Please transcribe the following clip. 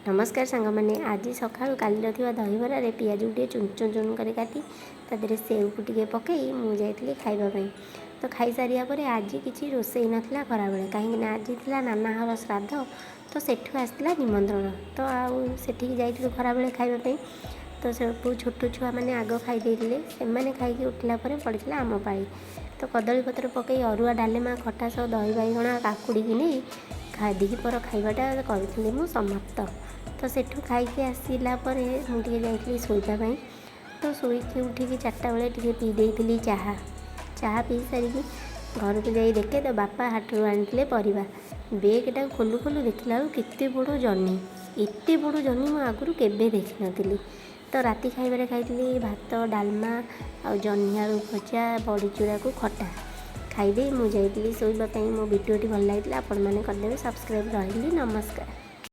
नमस्कार सांग मैंने आज सका काली दहीबर पियाज गोटे चुन चुन चुन कर काटी तादेह सेव को टे पकई मुझे खावाई तो खाई सारिया पर आज किसी रोसे नाला खरा बेले कहीं आज थी नाना हर श्राद्ध तो सेठू आसला निमंत्रण तो आठी जाइलु खरा बेले खावाई तो सब छोट छुआ मैंने आग खाई से खाई उठला पड़ा आम पाई तो कदली पत्र पकई अरुआ डालेमा खटा सह दही बाइगण काकुड़ी की नहीं दीपर खाइबाटा करी मु समाप्त तो सेठू खाई आसला मुझे जाइली शोवाई तो शोक उठिकी 4टा बेले पी देती चाहा पी सारिकी घर को जाई देखे तो बापा हाटू आनी परिवा बेगटा खोलू खोलू देखला केते बड़ जह्नी एत बड़ जह्नी मु आगुरी केबे देखी नी तो राति खाइबार खाई भात डालमा आ जह्नी आलू भजा बड़ी चूड़ा को खटा खाईदे मुझे शोवाई। मो भिडियोटी भल लगी आपण मैंने करदे सब्सक्राइब रही। नमस्कार।